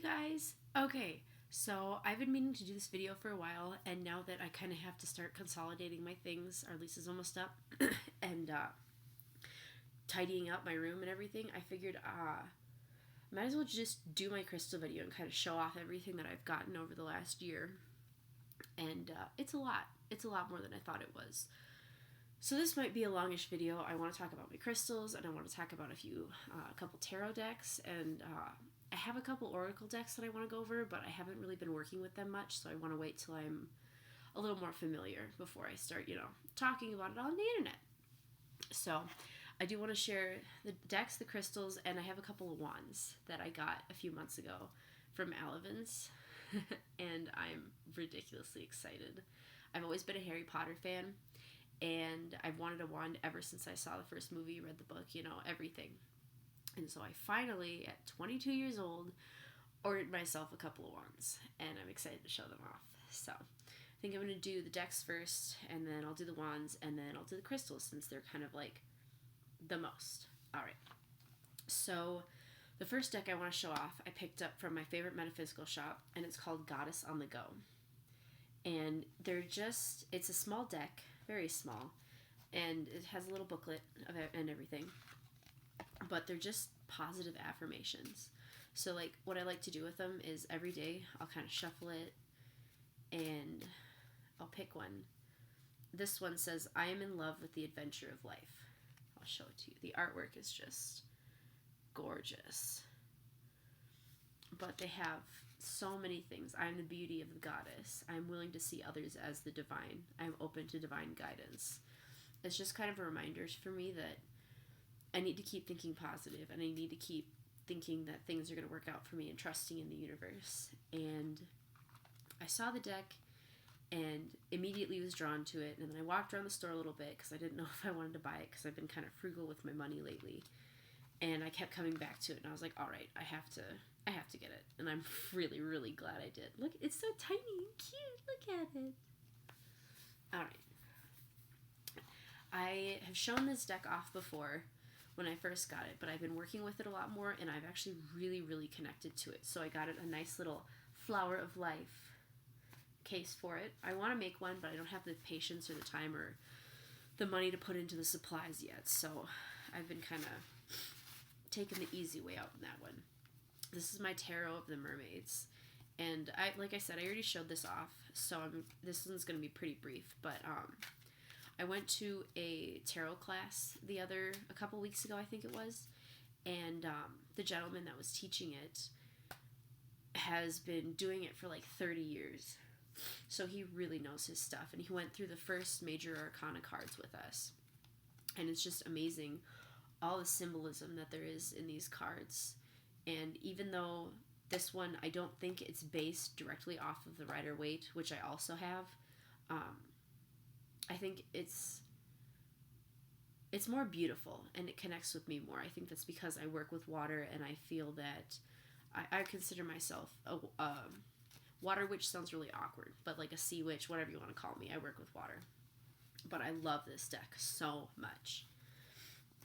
Hey guys! Okay, so I've been meaning to do this video for a while, and now that I kind of have to start consolidating my things, our lease is almost up, and tidying up my room and everything, I figured, might as well just do my crystal video and kind of show off everything that I've gotten over the last year. And it's a lot. It's a lot more than I thought it was. So this might be a longish video. I want to talk about my crystals, and I want to talk about a couple tarot decks, and I have a couple oracle decks that I want to go over, but I haven't really been working with them much, so I want to wait till I'm a little more familiar before I start, talking about it on the internet. So I do want to share the decks, the crystals, and I have a couple of wands that I got a few months ago from Alevins, and I'm ridiculously excited. I've always been a Harry Potter fan, and I've wanted a wand ever since I saw the first movie, read the book, everything. And so I finally, at 22 years old, ordered myself a couple of wands, and I'm excited to show them off. So I think I'm going to do the decks first, and then I'll do the wands, and then I'll do the crystals, since they're kind of like the most. Alright, so the first deck I want to show off, I picked up from my favorite metaphysical shop, and it's called Goddess on the Go. And it's a small deck, very small, and it has a little booklet of it and everything. But they're just positive affirmations. So like what I like to do with them is every day I'll kind of shuffle it and I'll pick one. This one says, I am in love with the adventure of life. I'll show it to you. The artwork is just gorgeous. But they have so many things. I am the beauty of the goddess. I am willing to see others as the divine. I am open to divine guidance. It's just kind of a reminder for me that I need to keep thinking positive, and I need to keep thinking that things are going to work out for me and trusting in the universe. And I saw the deck and immediately was drawn to it, and then I walked around the store a little bit because I didn't know if I wanted to buy it because I've been kind of frugal with my money lately. And I kept coming back to it, and I was like, all right, I have to get it. And I'm really, really glad I did. Look, it's so tiny and cute. Look at it. All right. I have shown this deck off before when I first got it, but I've been working with it a lot more, and I've actually really, really connected to it. So I got it a nice little flower of life case for it. I want to make one, but I don't have the patience or the time or the money to put into the supplies yet. So I've been kind of taking the easy way out in that one. This is my Tarot of the Mermaids. And like I said, I already showed this off, so this one's going to be pretty brief, but I went to a tarot class a couple weeks ago, I think it was, and the gentleman that was teaching it has been doing it for like 30 years. So he really knows his stuff, and he went through the first major arcana cards with us. And it's just amazing, all the symbolism that there is in these cards. And even though this one, I don't think it's based directly off of the Rider-Waite, which I also have, I think it's more beautiful, and it connects with me more. I think that's because I work with water, and I feel that I consider myself a water witch. Sounds really awkward, but like a sea witch, whatever you want to call me. I work with water. But I love this deck so much.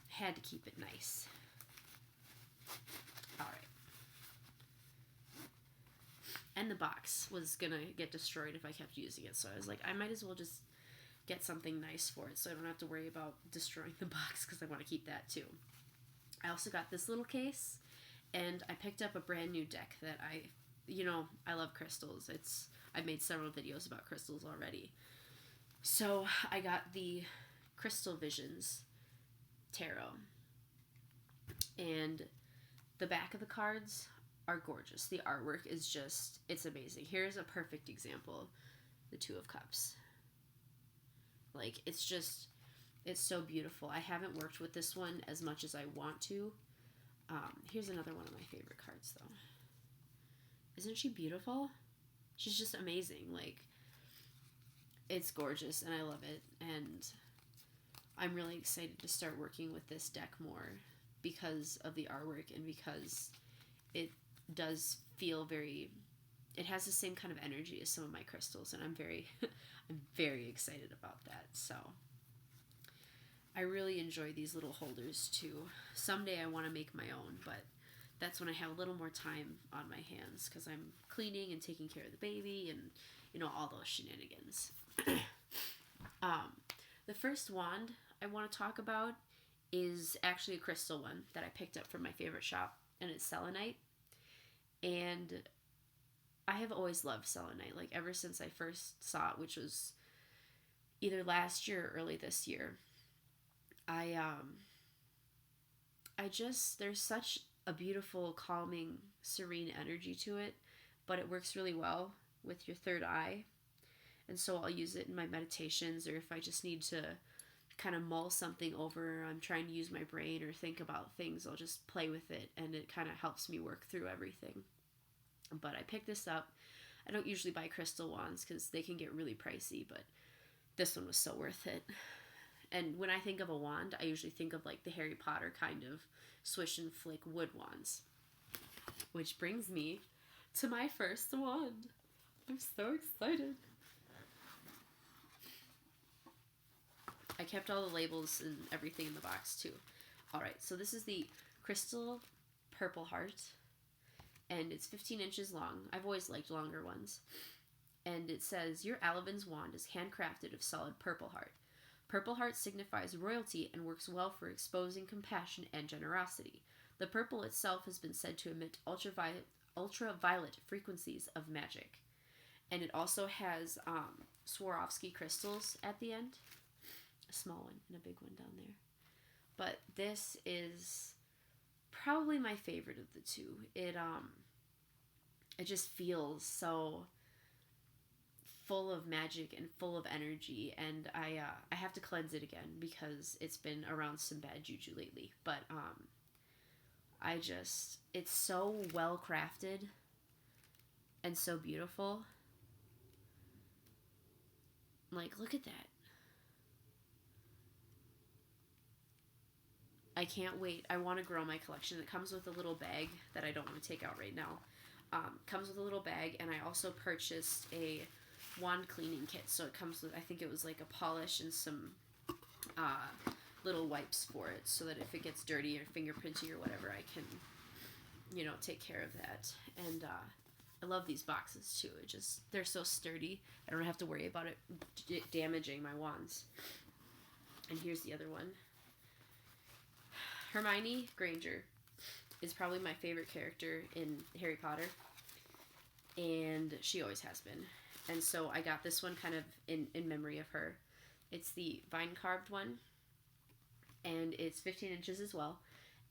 Had to keep it nice. Alright. And the box was gonna get destroyed if I kept using it, so I was like, I might as well just get something nice for it so I don't have to worry about destroying the box, because I want to keep that too. I also got this little case, and I picked up a brand new deck that I love crystals. I've made several videos about crystals already. So I got the Crystal Visions Tarot, and the back of the cards are gorgeous. The artwork is it's amazing. Here's a perfect example. The Two of Cups. Like, it's so beautiful. I haven't worked with this one as much as I want to. Here's another one of my favorite cards, though. Isn't she beautiful? She's just amazing. Like, it's gorgeous, and I love it. And I'm really excited to start working with this deck more because of the artwork, and because it does feel it has the same kind of energy as some of my crystals, and I'm very excited about that. So I really enjoy these little holders too. Someday I want to make my own, but that's when I have a little more time on my hands because I'm cleaning and taking care of the baby and, you know, all those shenanigans. um, the first wand I want to talk about is actually a crystal one that I picked up from my favorite shop, and it's selenite. And I have always loved selenite, like ever since I first saw it, which was either last year or early this year. I just, there's such a beautiful, calming, serene energy to it, but it works really well with your third eye. And so I'll use it in my meditations, or if I just need to kind of mull something over, I'm trying to use my brain or think about things, I'll just play with it, and it kind of helps me work through everything. But I picked this up. I don't usually buy crystal wands because they can get really pricey, but this one was so worth it. And when I think of a wand, I usually think of like the Harry Potter kind of swish and flick wood wands. Which brings me to my first wand. I'm so excited. I kept all the labels and everything in the box too. Alright, so this is the Crystal Purple Heart. And it's 15 inches long. I've always liked longer ones. And it says, your Alavin's wand is handcrafted of solid purple heart. Purple heart signifies royalty and works well for exposing compassion and generosity. The purple itself has been said to emit ultraviolet frequencies of magic. And it also has Swarovski crystals at the end. A small one and a big one down there. But this is probably my favorite of the two. It just feels so full of magic and full of energy, and I have to cleanse it again because it's been around some bad juju lately. But it's so well crafted and so beautiful. Like, look at that. I can't wait. I want to grow my collection. It comes with a little bag that I don't want to take out right now. Comes with a little bag, and I also purchased a wand cleaning kit. So it comes with, I think it was like a polish and some little wipes for it, so that if it gets dirty or fingerprinty or whatever, I can, you know, take care of that. And I love these boxes too. They're so sturdy. I don't have to worry about it damaging my wands. And here's the other one. Hermione Granger is probably my favorite character in Harry Potter, and she always has been. And so I got this one kind of in memory of her. It's the vine carved one, and it's 15 inches as well.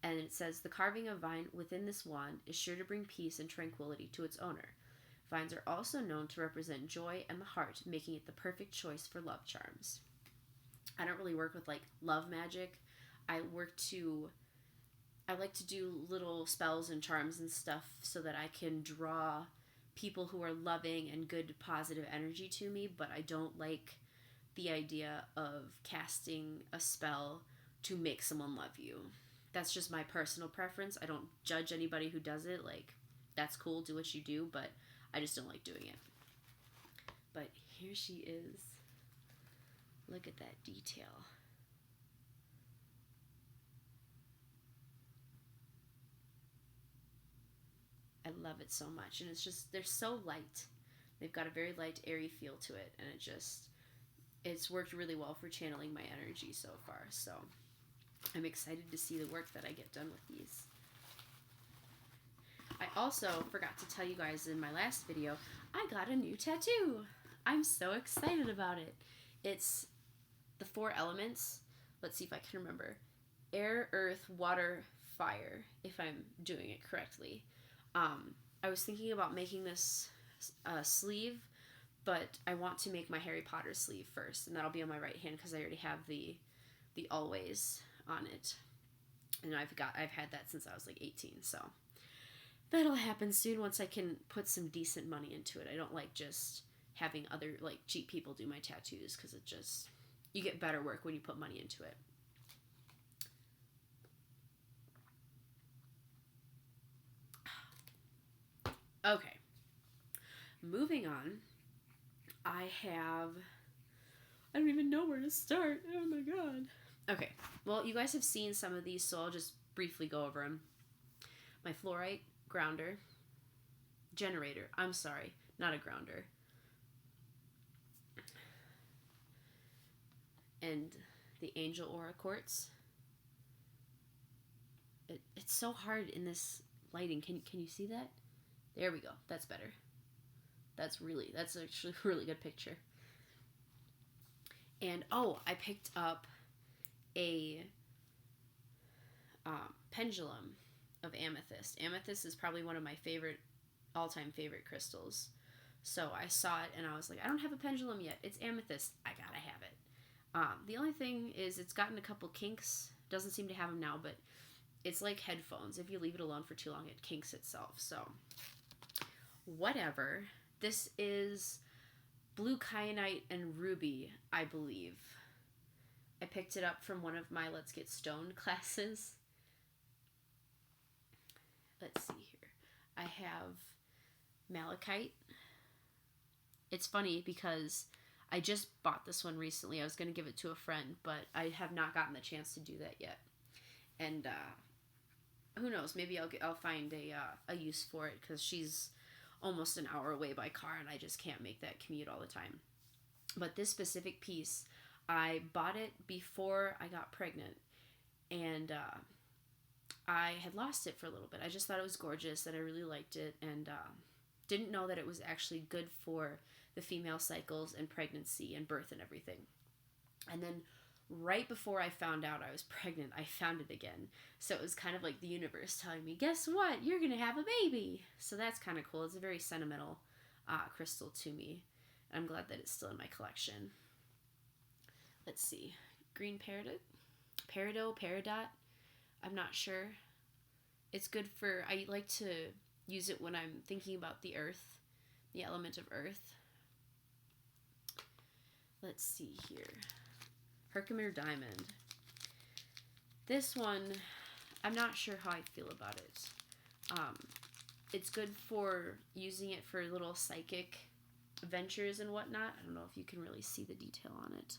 And it says, the carving of vine within this wand is sure to bring peace and tranquility to its owner. Vines are also known to represent joy and the heart, making it the perfect choice for love charms. I don't really work with like love magic. I like to do little spells and charms and stuff so that I can draw people who are loving and good positive energy to me, but I don't like the idea of casting a spell to make someone love you. That's just my personal preference. I don't judge anybody who does it. Like, that's cool, do what you do, but I just don't like doing it. But here she is. Look at that detail. I love it so much, and they're so light. They've got a very light, airy feel to it, and it's worked really well for channeling my energy so far. So I'm excited to see the work that I get done with these. I also forgot to tell you guys in my last video, I got a new tattoo. I'm so excited about it. It's the 4 elements. Let's see if I can remember. Air, earth, water, fire, if I'm doing it correctly. I was thinking about making this sleeve, but I want to make my Harry Potter sleeve first, and that'll be on my right hand because I already have the always on it, and I've had that since I was like 18. So that'll happen soon once I can put some decent money into it. I don't like just having other like cheap people do my tattoos because you get better work when you put money into it. Okay, moving on. I don't even know where to start. Oh my god. Okay, well, you guys have seen some of these, so I'll just briefly go over them. my fluorite grounder, generator, I'm sorry, not a grounder. And the Angel Aura Quartz. It's so hard in this lighting. Can you see that? There we go. That's better. That's actually a really good picture. And I picked up a pendulum of amethyst. Amethyst is probably one of my all-time favorite crystals. So I saw it and I was like, I don't have a pendulum yet. It's amethyst. I gotta have it. The only thing is it's gotten a couple kinks. Doesn't seem to have them now, but it's like headphones. If you leave it alone for too long, it kinks itself. So whatever. This is blue kyanite and ruby, I believe. I picked it up from one of my Let's Get Stoned classes. Let's see here. I have malachite. It's funny because I just bought this one recently. I was going to give it to a friend, but I have not gotten the chance to do that yet. And who knows? Maybe I'll find a use for it because she's almost an hour away by car and I just can't make that commute all the time. But this specific piece, I bought it before I got pregnant, and I had lost it for a little bit. I just thought it was gorgeous and I really liked it, and didn't know that it was actually good for the female cycles and pregnancy and birth and everything. And then right before I found out I was pregnant, I found it again. So it was kind of like the universe telling me, guess what? You're going to have a baby. So that's kind of cool. It's a very sentimental crystal to me. I'm glad that it's still in my collection. Let's see. Green peridot. I'm not sure. It's good for, I like to use it when I'm thinking about the earth, the element of earth. Let's see here. Herkimer Diamond. This one, I'm not sure how I feel about it. It's good for using it for little psychic ventures and whatnot. I don't know if you can really see the detail on it.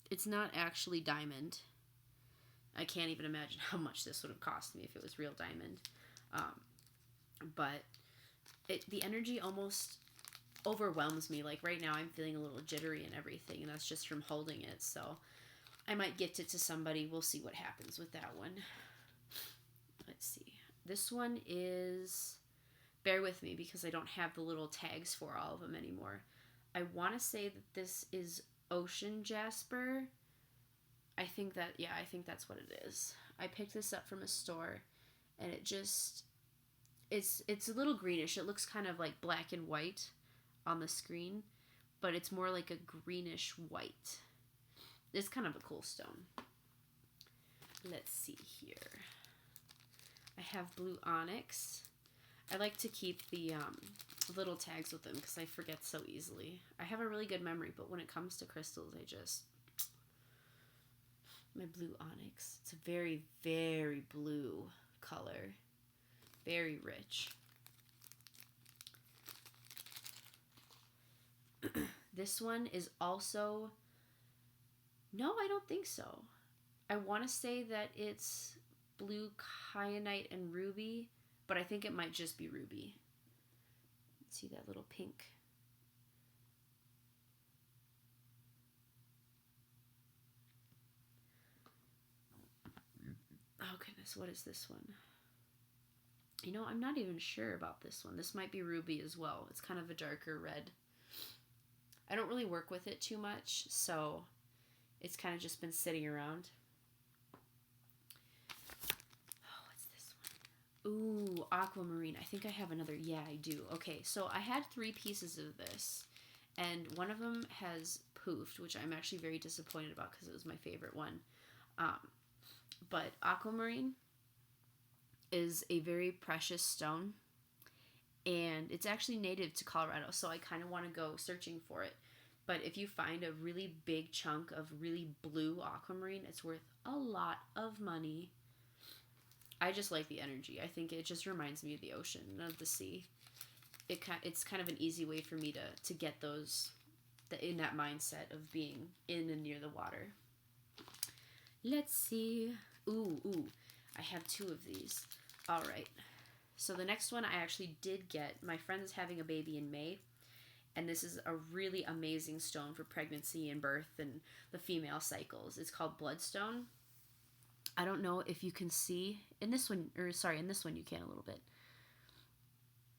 It's not actually diamond. I can't even imagine how much this would have cost me if it was real diamond. But the energy almost overwhelms me. Like right now I'm feeling a little jittery and everything, and that's just from holding it. So I might gift it to somebody. We'll see what happens with that one. Let's see. This one is, bear with me because I don't have the little tags for all of them anymore. I want to say that this is ocean jasper. I think that's what it is. I picked this up from a store, and it just, it's a little greenish. It looks kind of like black and white on the screen, but it's more like a greenish white. It's kind of a cool stone. Let's see here. I have blue onyx. I like to keep the little tags with them because I forget so easily. I have a really good memory, but when it comes to crystals, my blue onyx. It's a very, very blue color. Very rich. This one is also, no, I don't think so. I want to say that it's blue kyanite and ruby, but I think it might just be ruby. See that little pink? Oh goodness, what is this one? You know, I'm not even sure about this one. This might be ruby as well. It's kind of a darker red. I don't really work with it too much, so it's kind of just been sitting around. Oh, what's this one? Ooh, aquamarine. I think I have another. Yeah, I do. Okay, so I had 3 pieces of this, and one of them has poofed, which I'm actually very disappointed about because it was my favorite one. But aquamarine is a very precious stone, and it's actually native to Colorado, so I kind of want to go searching for it. But if you find a really big chunk of really blue aquamarine, it's worth a lot of money. I just like the energy. I think it just reminds me of the ocean and of the sea. It's kind of an easy way for me to get those in that mindset of being in and near the water. Let's see. Ooh. I have 2 of these. All right. So the next one I actually did get. My friend's having a baby in May. And this is a really amazing stone for pregnancy and birth and the female cycles. It's called bloodstone. I don't know if you can see in this one, in this one you can a little bit.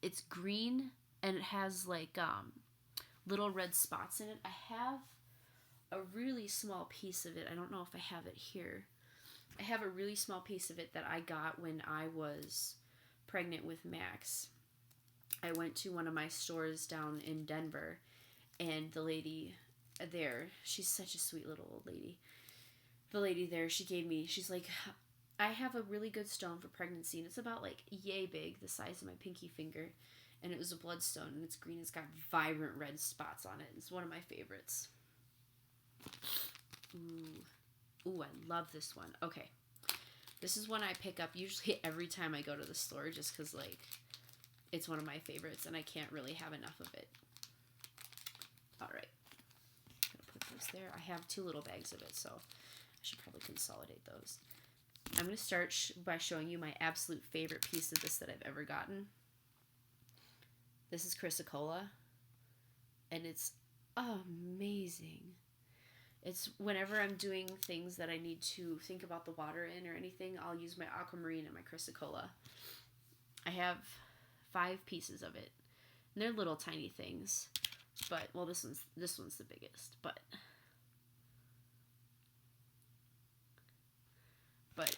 It's green and it has like little red spots in it. I have a really small piece of it. I don't know if I have it here. I have a really small piece of it that I got when I was pregnant with Max. I went to one of my stores down in Denver, and the lady there, she's such a sweet little old lady. The lady there, she's like, I have a really good stone for pregnancy, and it's about like yay big, the size of my pinky finger, and it was a bloodstone, and it's green. It's got vibrant red spots on it. It's one of my favorites. Ooh, I love this one. Okay, this is one I pick up usually every time I go to the store, just because like it's one of my favorites, and I can't really have enough of it. All right, I'm gonna put those there. I have 2 little bags of it, so I should probably consolidate those. I'm gonna start by showing you my absolute favorite piece of this that I've ever gotten. This is chrysocolla, and it's amazing. It's whenever I'm doing things that I need to think about the water in or anything, I'll use my aquamarine and my chrysocolla. I have 5 pieces of it. And they're little tiny things, but well, this one's the biggest, but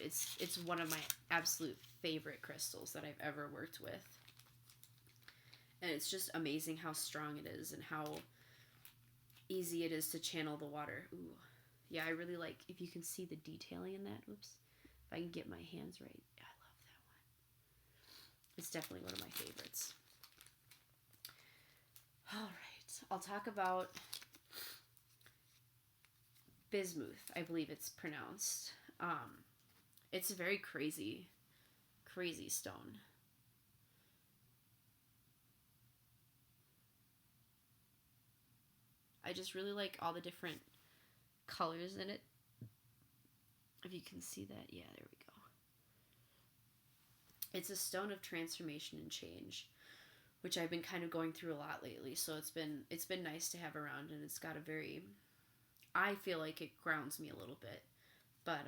it's one of my absolute favorite crystals that I've ever worked with. And it's just amazing how strong it is and how easy it is to channel the water. Ooh. Yeah, I really like, if you can see the detailing in that. Oops. If I can get my hands right. Yeah, I love that one. It's definitely one of my favorites. All right. I'll talk about bismuth, I believe it's pronounced. It's a very crazy stone. I just really like all the different colors in it. If you can see that, yeah, there we go. It's a stone of transformation and change, which I've been kind of going through a lot lately. So it's been nice to have around, and it's got a very, I feel like it grounds me a little bit, but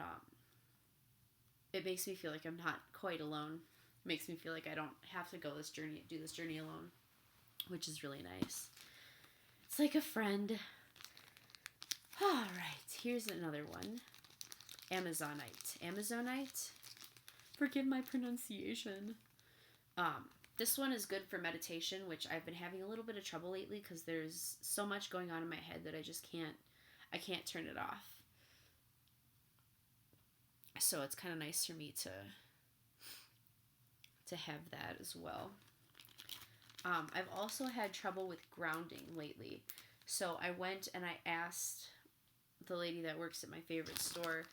it makes me feel like I'm not quite alone. It makes me feel like I don't have to do this journey alone, which is really nice. It's like a friend. All right, here's another one. Amazonite. Forgive my pronunciation. This one is good for meditation, which I've been having a little bit of trouble lately because there's so much going on in my head that I can't turn it off. So it's kind of nice for me to have that as well. I've also had trouble with grounding lately. So I went and I asked the lady that works at my favorite store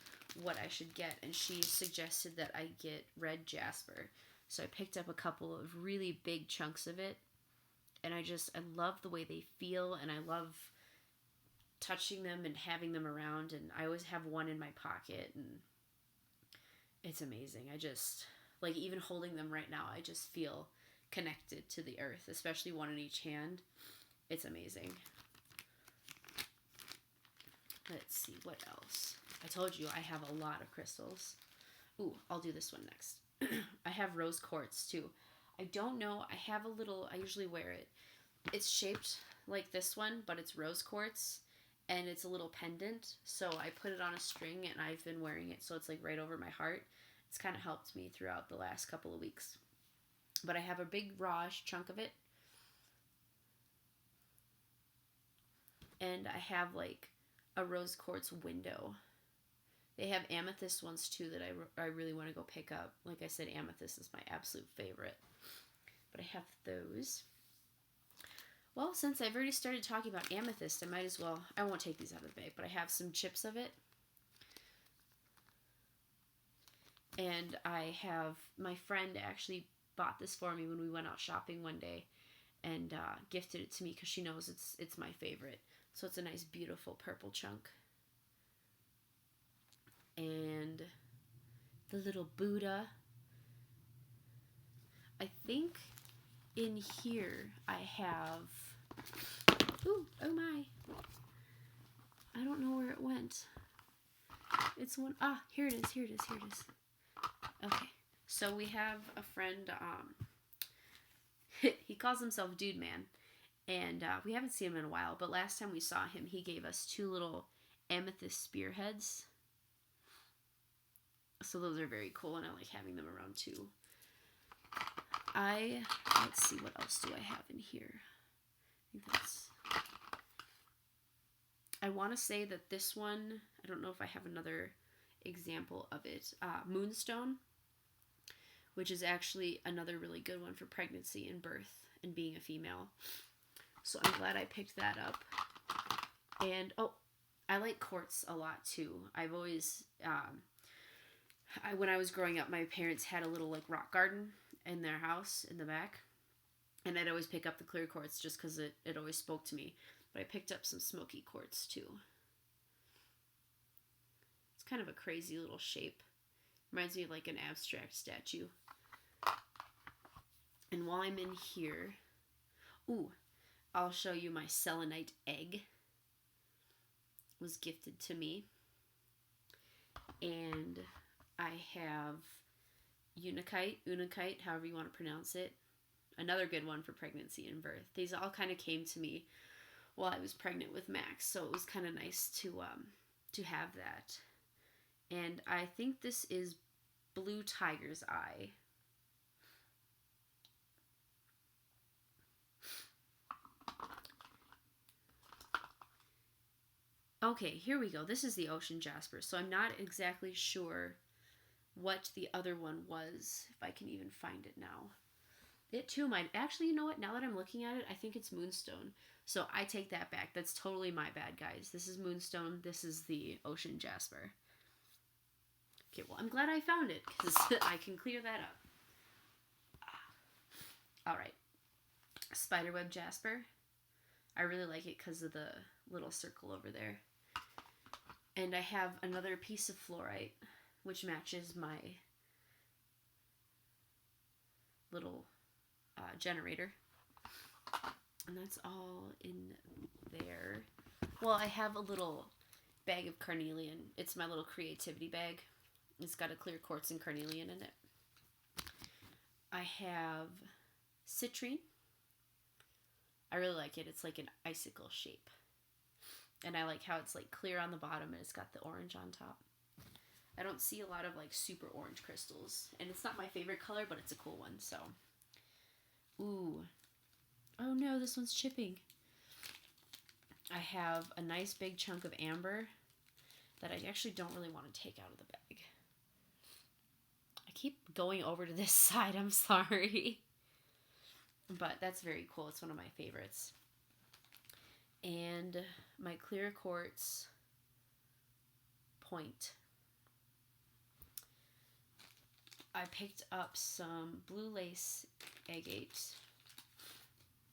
what I should get, and she suggested that I get red jasper. So I picked up a couple of really big chunks of it, and I love the way they feel, and I love touching them and having them around, and I always have one in my pocket, and it's amazing. I just, like, even holding them right now, I just feel connected to the earth, especially one in each hand. It's amazing. Let's see, what else? I told you I have a lot of crystals. Ooh, I'll do this one next. I have rose quartz too. I don't know, I usually wear it. It's shaped like this one, but it's rose quartz, and it's a little pendant, so I put it on a string, and I've been wearing it so it's like right over my heart. It's kind of helped me throughout the last couple of weeks. But I have a big raj chunk of it. And I have like a rose quartz window. They have amethyst ones too that I really want to go pick up. Like I said, amethyst is my absolute favorite. But I have those. Well, since I've already started talking about amethyst, I might as well, I won't take these out of the bag, but I have some chips of it. And I have, my friend actually bought this for me when we went out shopping one day, and gifted it to me because she knows it's my favorite. So it's a nice, beautiful purple chunk. And the little Buddha. I think in here I have, ooh, oh my, I don't know where it went. It's one, here it is. Okay, so we have a friend, he calls himself Dude Man, and we haven't seen him in a while, but last time we saw him, he gave us 2 little amethyst spearheads. So those are very cool, and I like having them around too. Let's see, what else do I have in here? I want to say that this one, I don't know if I have another example of it, Moonstone, which is actually another really good one for pregnancy and birth and being a female. So I'm glad I picked that up. And, I like quartz a lot too. I've always, when I was growing up, my parents had a little like rock garden in their house in the back. And I'd always pick up the clear quartz just because it always spoke to me. But I picked up some smoky quartz too. It's kind of a crazy little shape. Reminds me of like an abstract statue. And while I'm in here, I'll show you my selenite egg. It was gifted to me. And I have unakite, however you want to pronounce it. Another good one for pregnancy and birth. These all kind of came to me while I was pregnant with Max, so it was kind of nice to have that. And I think this is blue tiger's eye. Okay, here we go. This is the ocean jasper, so I'm not exactly sure what the other one was, if I can even find it now. It too might, actually, you know what, now that I'm looking at it, I think it's Moonstone. So I take that back. That's totally my bad, guys. This is Moonstone. This is the ocean jasper. Okay, well, I'm glad I found it, because I can clear that up. Alright. Spiderweb jasper. I really like it because of the little circle over there. And I have another piece of fluorite, which matches my little generator. And that's all in there. Well, I have a little bag of carnelian. It's my little creativity bag. It's got a clear quartz and carnelian in it. I have citrine. I really like it. It's like an icicle shape. And I like how it's like clear on the bottom and it's got the orange on top. I don't see a lot of like super orange crystals. And it's not my favorite color, but it's a cool one, so. Ooh. Oh no, this one's chipping. I have a nice big chunk of amber that I actually don't really want to take out of the bag. I keep going over to this side, I'm sorry. But that's very cool. It's one of my favorites. And my clear quartz point. I picked up some blue lace agate.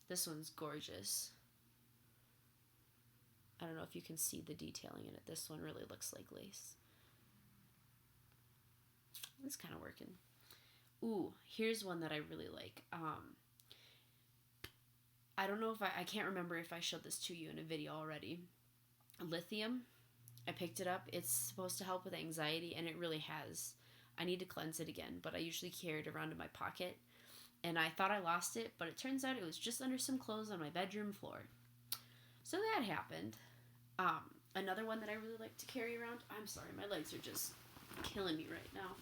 This one's gorgeous. I don't know if you can see the detailing in it. This one really looks like lace. It's kind of working. Ooh, here's one that I really like. I don't know if I can't remember if I showed this to you in a video already. Lithium. I picked it up. It's supposed to help with anxiety, and it really has. I need to cleanse it again, but I usually carry it around in my pocket. And I thought I lost it, but it turns out it was just under some clothes on my bedroom floor. So that happened. Another one that I really like to carry around. I'm sorry, my legs are just killing me right now.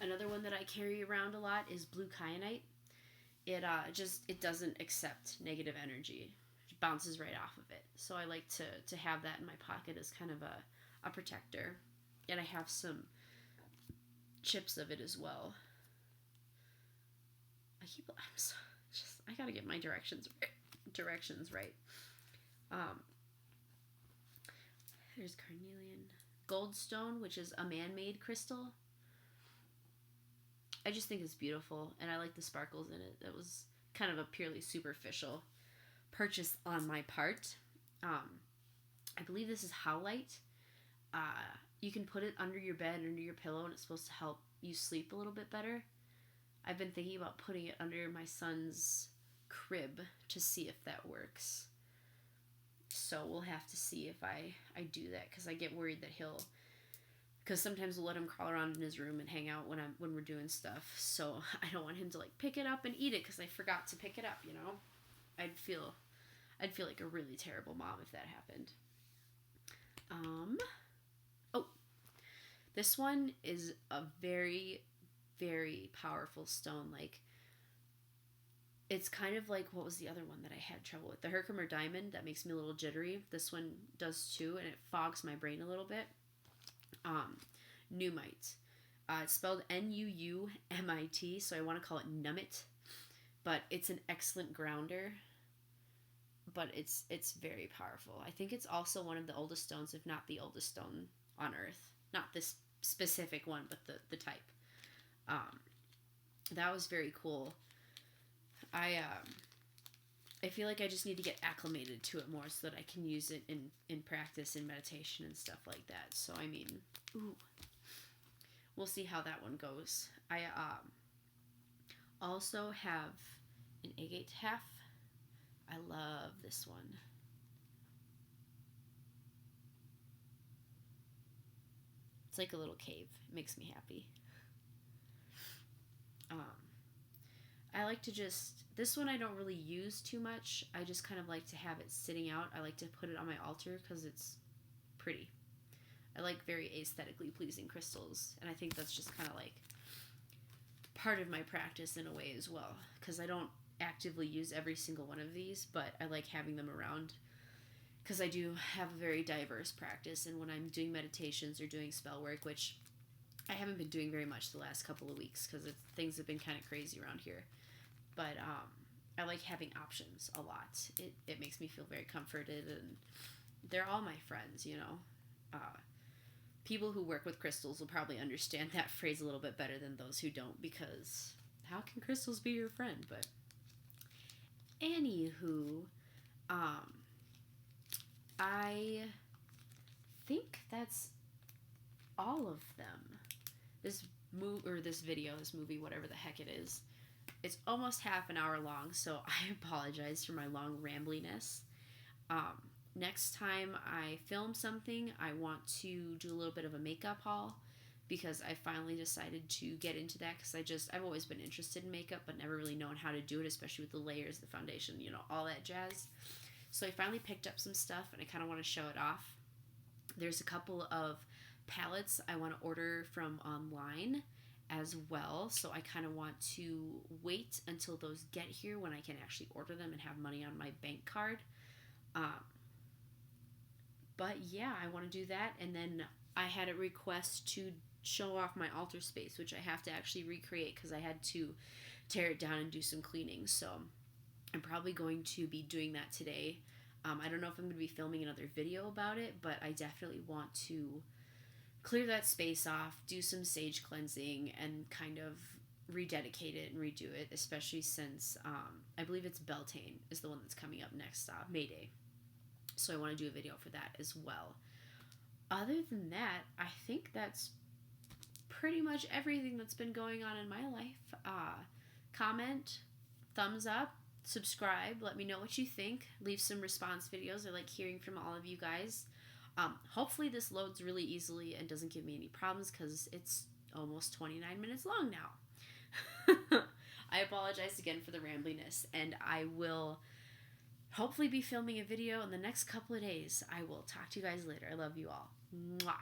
Another one that I carry around a lot is blue kyanite. It doesn't accept negative energy. It bounces right off of it. So I like to have that in my pocket as kind of a protector. And I have some chips of it as well. I gotta get my directions right. There's carnelian. Goldstone, which is a man-made crystal. I just think it's beautiful, and I like the sparkles in it. It was kind of a purely superficial purchase on my part. I believe this is howlite. you can put it under your bed, under your pillow, and it's supposed to help you sleep a little bit better. I've been thinking about putting it under my son's crib to see if that works. So we'll have to see if I do that, because I get worried that because sometimes we'll let him crawl around in his room and hang out when we're doing stuff. So I don't want him to like pick it up and eat it because I forgot to pick it up, you know? I'd feel like a really terrible mom if that happened. Oh, this one is a very, very powerful stone. Like, it's kind of like, what was the other one that I had trouble with? The Herkimer Diamond, that makes me a little jittery. This one does too, and it fogs my brain a little bit. Numite. It's spelled Nuumit, so I want to call it Numit. But it's an excellent grounder. But it's very powerful. I think it's also one of the oldest stones, if not the oldest stone on Earth. Not this specific one, but the type. That was very cool. I feel like I just need to get acclimated to it more so that I can use it in practice, in meditation and stuff like that. So, I mean, we'll see how that one goes. I also have an agate half. I love this one. It's like a little cave. It makes me happy. I like to this one I don't really use too much. I just kind of like to have it sitting out. I like to put it on my altar because it's pretty. I like very aesthetically pleasing crystals, and I think that's just kind of like part of my practice in a way as well, because I don't actively use every single one of these, but I like having them around because I do have a very diverse practice, and when I'm doing meditations or doing spell work, which I haven't been doing very much the last couple of weeks because things have been kind of crazy around here, but I like having options a lot. It makes me feel very comforted, and they're all my friends, you know. People who work with crystals will probably understand that phrase a little bit better than those who don't, because how can crystals be your friend? But anywho, I think that's all of them. This movie, whatever the heck it is, it's almost half an hour long, so I apologize for my long rambliness. Next time I film something, I want to do a little bit of a makeup haul, because I finally decided to get into that, because I've always been interested in makeup, but never really known how to do it, especially with the layers, the foundation, you know, all that jazz. So I finally picked up some stuff, and I kind of want to show it off. There's a couple of palettes I want to order from online as well, so I kind of want to wait until those get here when I can actually order them and have money on my bank card. But yeah, I want to do that, and then I had a request to show off my altar space, which I have to actually recreate because I had to tear it down and do some cleaning, so I'm probably going to be doing that today. I don't know if I'm going to be filming another video about it, but I definitely want to clear that space off, do some sage cleansing, and kind of rededicate it and redo it, especially since I believe it's Beltane is the one that's coming up next, May Day. So I want to do a video for that as well. Other than that, I think that's pretty much everything that's been going on in my life. Comment, thumbs up, subscribe, let me know what you think, leave some response videos. I like hearing from all of you guys. Hopefully this loads really easily and doesn't give me any problems, because it's almost 29 minutes long now. I apologize again for the rambliness, and I will hopefully be filming a video in the next couple of days. I will talk to you guys later. I love you all. Mwah.